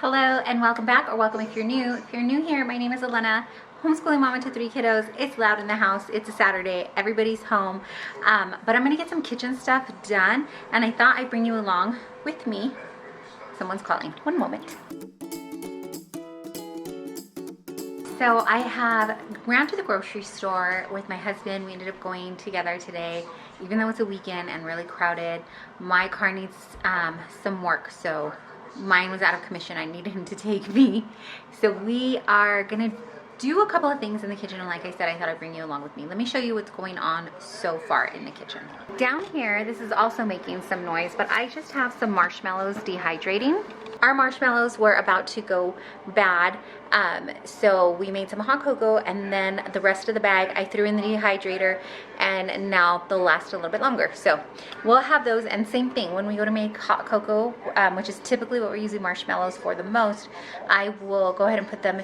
Hello and welcome back, or welcome if you're new. If you're new here, my name is Elena, homeschooling mama to 3 kiddos. It's loud in the house. It's a Saturday. Everybody's home. But I'm going to get some kitchen stuff done, and I thought I'd bring you along with me. Someone's calling. One moment. So I have ran to the grocery store with my husband. We ended up going together today, even though it's a weekend and really crowded. My car needs some work, so mine was out of commission. I needed him to take me. So we are gonna do a couple of things in the kitchen, and like I said, I thought I'd bring you along with me. Let me show you what's going on so far in the kitchen. Down here, this is also making some noise, but I just have some marshmallows dehydrating. Our marshmallows were about to go bad, so we made some hot cocoa, and then the rest of the bag I threw in the dehydrator, and now they'll last a little bit longer. So we'll have those, and same thing, when we go to make hot cocoa, which is typically what we're using marshmallows for the most, I will go ahead and put them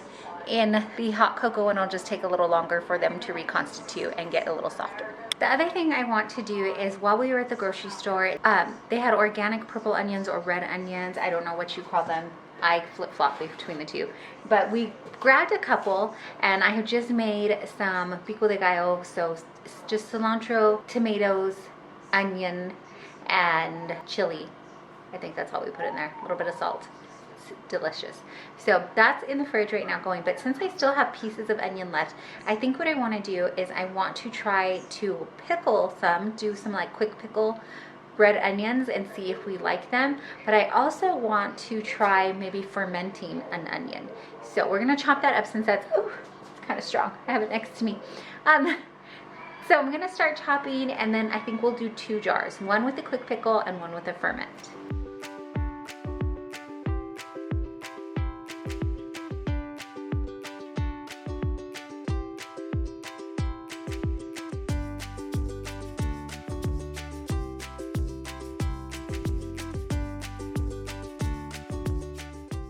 in the hot cocoa, and it'll just take a little longer for them to reconstitute and get a little softer. The other thing I want to do is, while we were at the grocery store, they had organic purple onions or red onions. I don't know what you call them. I flip-flop between the two. But we grabbed a couple, and I have just made some pickle de gallo, so just cilantro, tomatoes, onion, and chili. I think that's all we put in there. A little bit of salt. Delicious. So that's in the fridge right now going, but since I still have pieces of onion left, I think what I want to do is I want to try to pickle some, do some like quick pickle red onions and see if we like them. But I also want to try maybe fermenting an onion. So we're going to chop that up, since that's it's kind of strong. I have it next to me. So I'm going to start chopping, and then I think we'll do 2 jars, one with the quick pickle and one with the ferment.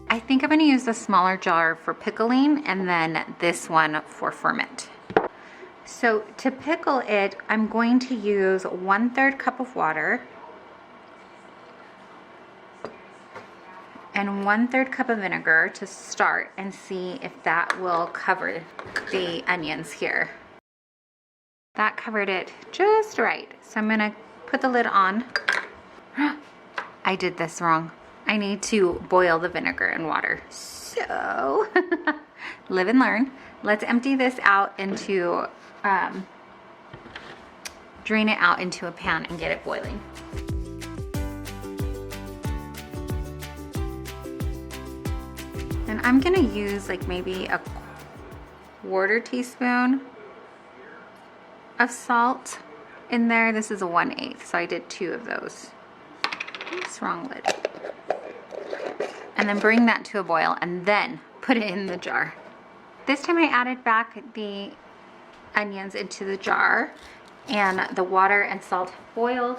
I think I'm going to use the smaller jar for pickling, and then this one for ferment. So to pickle it, I'm going to use 1/3 cup of water and 1/3 cup of vinegar to start, and see if that will cover the onions here. That covered it just right. So I'm going to put the lid on. I did this wrong. I need to boil the vinegar and water. So, live and learn. Let's empty this out into, drain it out into a pan and get it boiling. And I'm gonna use like maybe a 1/4 teaspoon of salt in there. This is a 1/8, so I did 2 of those. Oops, wrong lid. And then bring that to a boil, and then put it in the jar. This time I added back the onions into the jar, and the water and salt boiled.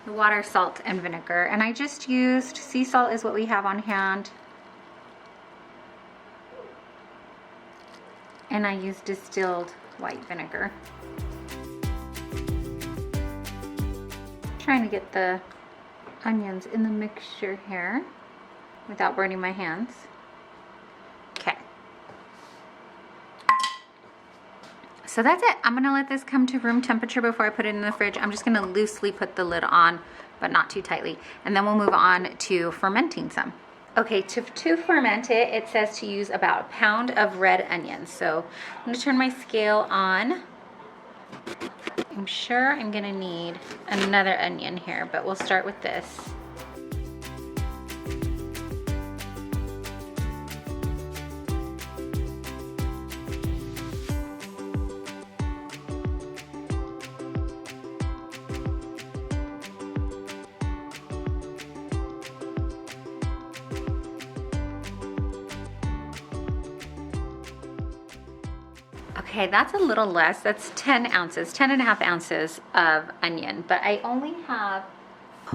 The water, salt, and vinegar. And I just used, sea salt is what we have on hand. And I used distilled white vinegar. Trying to get the onions in the mixture here without burning my hands. Okay. So that's it. I'm gonna let this come to room temperature before I put it in the fridge. I'm just gonna loosely put the lid on, but not too tightly. And then we'll move on to fermenting some. Okay, to ferment it, it says to use about 1 pound of red onions. So I'm gonna turn my scale on. I'm sure I'm gonna need another onion here, but we'll start with this. Okay, that's a little less. That's 10 ounces, 10.5 ounces of onion, but I only have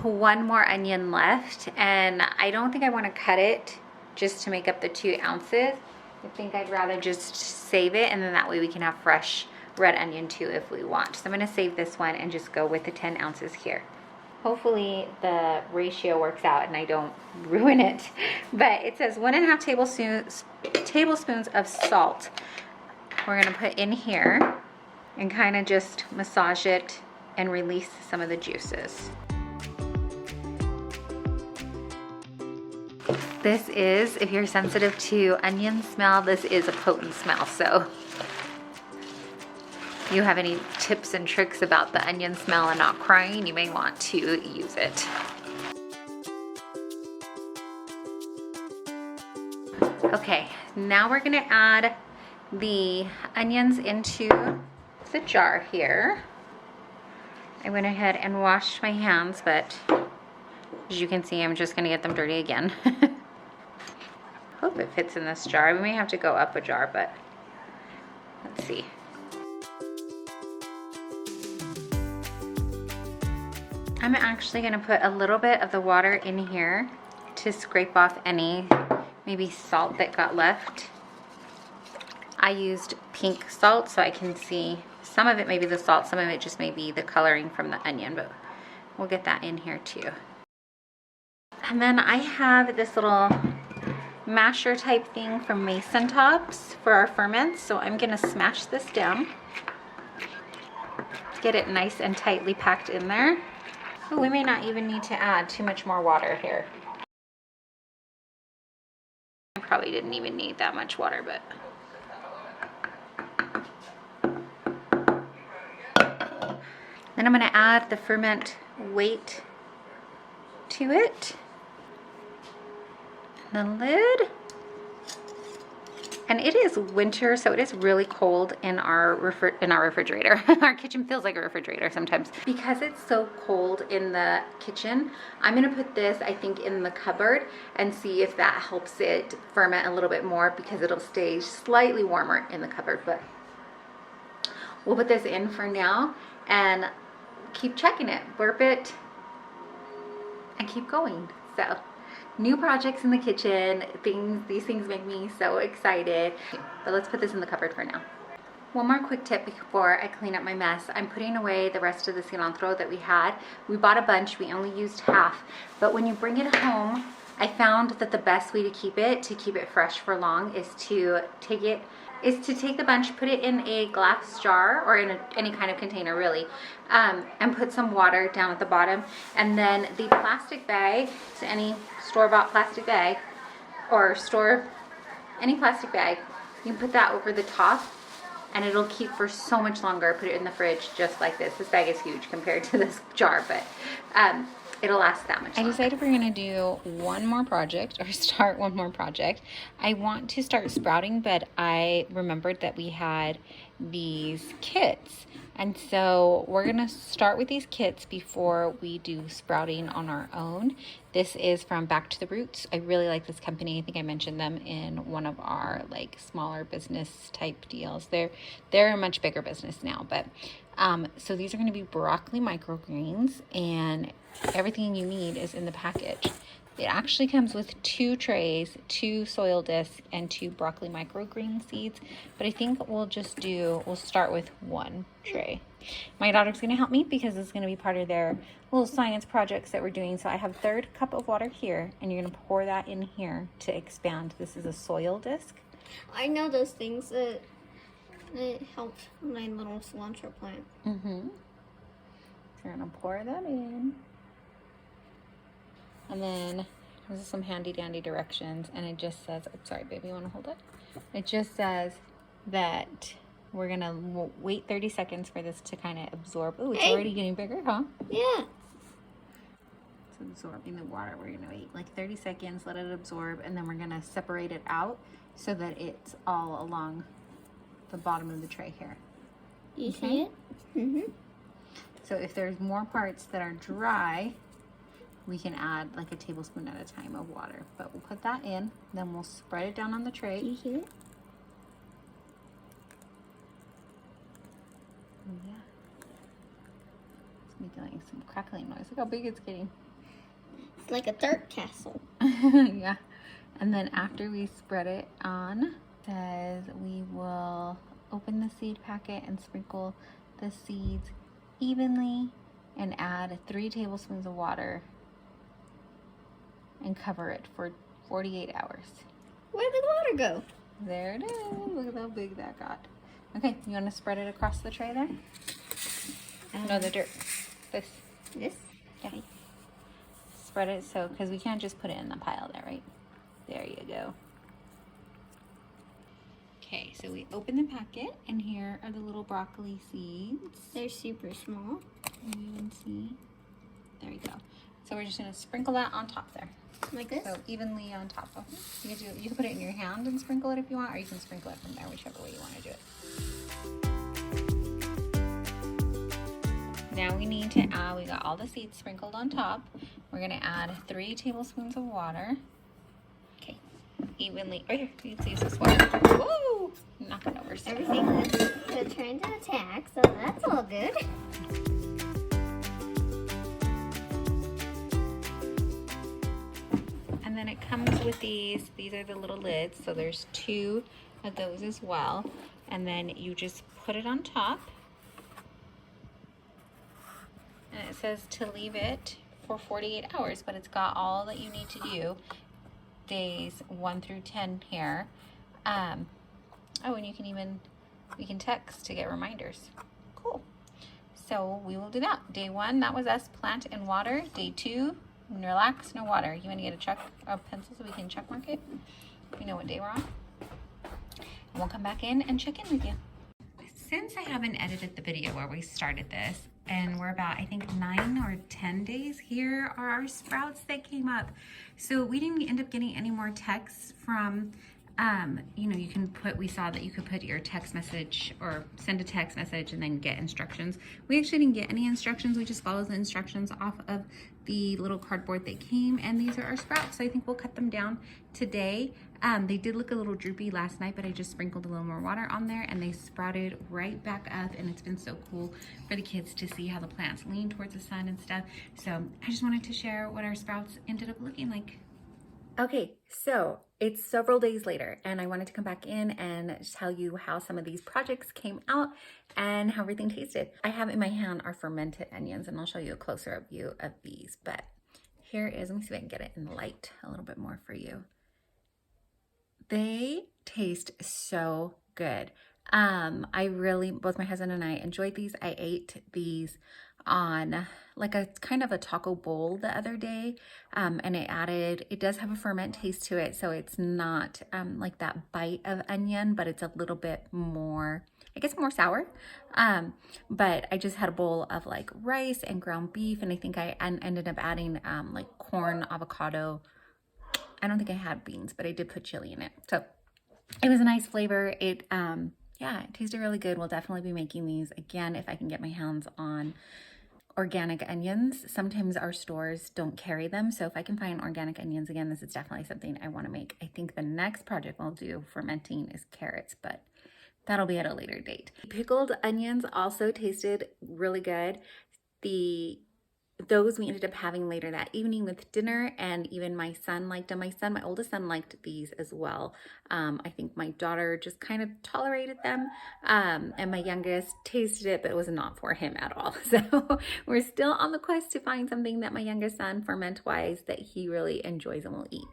1 more onion left, and I don't think I want to cut it just to make up the 2 ounces. I think I'd rather just save it, and then that way we can have fresh red onion too if we want. So I'm going to save this one and just go with the 10 ounces here. Hopefully the ratio works out and I don't ruin it. But it says 1.5 tablespoons of salt. We're gonna put in here and kind of just massage it and release some of the juices. This is, if you're sensitive to onion smell, this is a potent smell. So if you have any tips and tricks about the onion smell and not crying, you may want to use it. Okay, now we're gonna add the onions into the jar here. I went ahead and washed my hands, but as you can see, I'm just gonna get them dirty again. Hope it fits in this jar. We may have to go up a jar, but let's see. I'm actually gonna put a little bit of the water in here to scrape off any maybe salt that got left. I used pink salt so I can see some of it may be the salt, some of it just may be the coloring from the onion, but we'll get that in here too. And then I have this little masher type thing from Mason Tops for our ferments, so I'm gonna smash this down, get it nice and tightly packed in there. Oh, we may not even need to add too much more water here. I probably didn't even need that much water, but then I'm gonna add the ferment weight to it. The lid. And it is winter, so it is really cold in our refrigerator. Our kitchen feels like a refrigerator sometimes. Because it's so cold in the kitchen, I'm gonna put this, I think, in the cupboard and see if that helps it ferment a little bit more, because it'll stay slightly warmer in the cupboard. But we'll put this in for now and keep checking it, burp it, and keep going. So new projects in the kitchen, these things make me so excited. But let's put this in the cupboard for now. One more quick tip before I clean up my mess. I'm putting away the rest of the cilantro that we had. We bought a bunch, we only used half. But when you bring it home, I found that the best way to keep it fresh for long, is to take the bunch, put it in a glass jar or in any kind of container really, and put some water down at the bottom. And then the plastic bag, so any store-bought plastic bag, or any plastic bag, you can put that over the top and it'll keep for so much longer. Put it in the fridge just like this. This bag is huge compared to this jar, but it'll last that much longer. I decided we're gonna do one more project, or start one more project. I want to start sprouting, but I remembered that we had these kits. And so we're gonna start with these kits before we do sprouting on our own. This is from Back to the Roots. I really like this company. I think I mentioned them in one of our like smaller business type deals. They're a much bigger business now, but so these are gonna be broccoli microgreens, and everything you need is in the package. It actually comes with 2 trays, 2 soil discs, and 2 broccoli microgreen seeds. But I think we'll start with 1 tray. My daughter's gonna help me because it's gonna be part of their little science projects that we're doing. So I have 1/3 cup of water here, and you're gonna pour that in here to expand. This is a soil disc. I know those things that help my little cilantro plant. So you're gonna pour that in. And then this is some handy dandy directions, and it just says, I'm sorry baby, you want to hold it? It just says that we're gonna wait 30 seconds for this to kind of absorb. Oh, it's already getting bigger, huh? Yeah. It's absorbing the water. We're gonna wait like 30 seconds, let it absorb, and then we're gonna separate it out so that it's all along the bottom of the tray here. You see it? Mm-hmm. So if there's more parts that are dry, we can add like a tablespoon at a time of water. But we'll put that in, then we'll spread it down on the tray. Do you hear it? Yeah. It's making like some crackling noise. Look how big it's getting. It's like a dirt castle. Yeah. And then after we spread it on, it says we will open the seed packet and sprinkle the seeds evenly and add 3 tablespoons of water and cover it for 48 hours. Where did the water go? There it is. Look at how big that got. Okay, you want to spread it across the tray there? No, the dirt. This. Yeah. Okay. Spread it so, because we can't just put it in the pile there, right? There you go. Okay, so we open the packet, and here are the little broccoli seeds. They're super small. You can see. There you go. So we're just going to sprinkle that on top there. Like this? So evenly on top of it. You can put it in your hand and sprinkle it if you want, or you can sprinkle it from there, whichever way you want to do it. Now we need to add, we got all the seeds sprinkled on top. We're going to add 3 tablespoons of water. Okay. Evenly. Oh, here, you can see this water. Woo! Knock it over. So. Everything is trying to attack, so that's all good. And then it comes with these. These are the little lids. So there's 2 of those as well. And then you just put it on top. And it says to leave it for 48 hours, but it's got all that you need to do. Days 1 through 10 here. Oh, and we can text to get reminders. Cool. So we will do that. Day 1, that was us, plant and water. Day 2, relax, no water. You want to get a pencil so we can check mark it? We know what day we're on. And we'll come back in and check in with you. Since I haven't edited the video where we started this, and we're about, I think, 9 or 10 days, here are our sprouts that came up. So we didn't end up getting any more texts from, we saw that you could put your text message or send a text message and then get instructions. We actually didn't get any instructions. We just followed the instructions off of the little cardboard that came, and these are our sprouts. So I think we'll cut them down today. They did look a little droopy last night, but I just sprinkled a little more water on there and they sprouted right back up, and it's been so cool for the kids to see how the plants lean towards the sun and stuff. So I just wanted to share what our sprouts ended up looking like. Okay, so it's several days later, and I wanted to come back in and tell you how some of these projects came out and how everything tasted. I have in my hand our fermented onions, and I'll show you a closer view of these, but here is, let me see if I can get it in the light a little bit more for you. They taste so good. Both my husband and I enjoyed these. I ate these on like a kind of a taco bowl the other day, and it does have a ferment taste to it, so it's not like that bite of onion, but it's a little bit more, I guess, more sour. But I just had a bowl of like rice and ground beef, and I think I ended up adding like corn, avocado. I don't think I had beans, but I did put chili in it, so it was a nice flavor. It tasted really good. We'll definitely be making these again if I can get my hands on organic onions. Sometimes our stores don't carry them, so if I can find organic onions again, this is definitely something I want to make. I think the next project we'll do fermenting is carrots, but that'll be at a later date. Pickled onions also tasted really good. Those we ended up having later that evening with dinner, and even my son liked them. My oldest son liked these as well. I think my daughter just kind of tolerated them, and my youngest tasted it, but it was not for him at all. So we're still on the quest to find something that my youngest son, ferment-wise, that he really enjoys and will eat.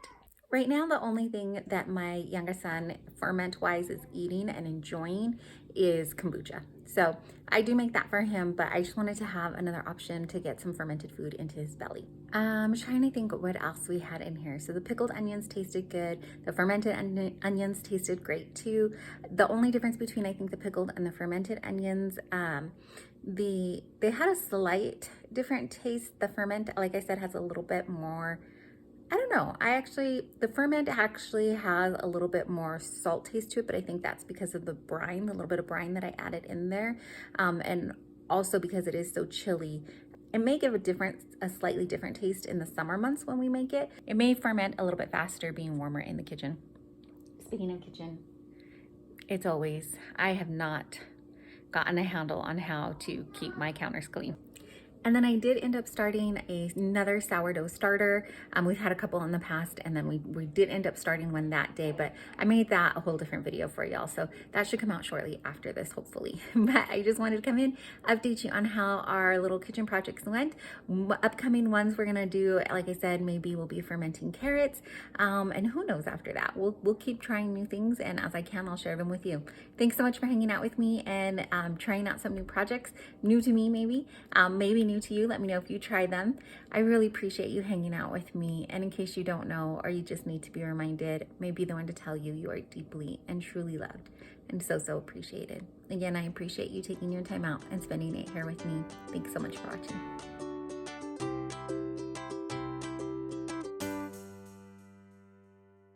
Right now, the only thing that my youngest son, ferment-wise, is eating and enjoying is kombucha. So I do make that for him, but I just wanted to have another option to get some fermented food into his belly. I'm trying to think what else we had in here. So the pickled onions tasted good. The fermented onions tasted great too. The only difference between, I think, the pickled and the fermented onions, they had a slight different taste. The ferment, like I said, has a little bit more, I don't know. The ferment actually has a little bit more salt taste to it, but I think that's because of the brine, the little bit of brine that I added in there. And also because it is so chilly. It may give a slightly different taste in the summer months when we make it. It may ferment a little bit faster being warmer in the kitchen. Speaking of kitchen, I have not gotten a handle on how to keep my counters clean. And then I did end up starting another sourdough starter. We've had a couple in the past, and then we did end up starting one that day, but I made that a whole different video for y'all. So that should come out shortly after this, hopefully. But I just wanted to come in, update you on how our little kitchen projects went. Upcoming ones we're gonna do, like I said, maybe we'll be fermenting carrots. And who knows after that. We'll keep trying new things, and as I can, I'll share them with you. Thanks so much for hanging out with me and trying out some new projects, new to me maybe new to you. Let me know if you tried them. I really appreciate you hanging out with me. And in case you don't know, or you just need to be reminded, maybe the one to tell you you are deeply and truly loved and so appreciated. Again, I appreciate you taking your time out and spending it here with me. Thanks so much for watching.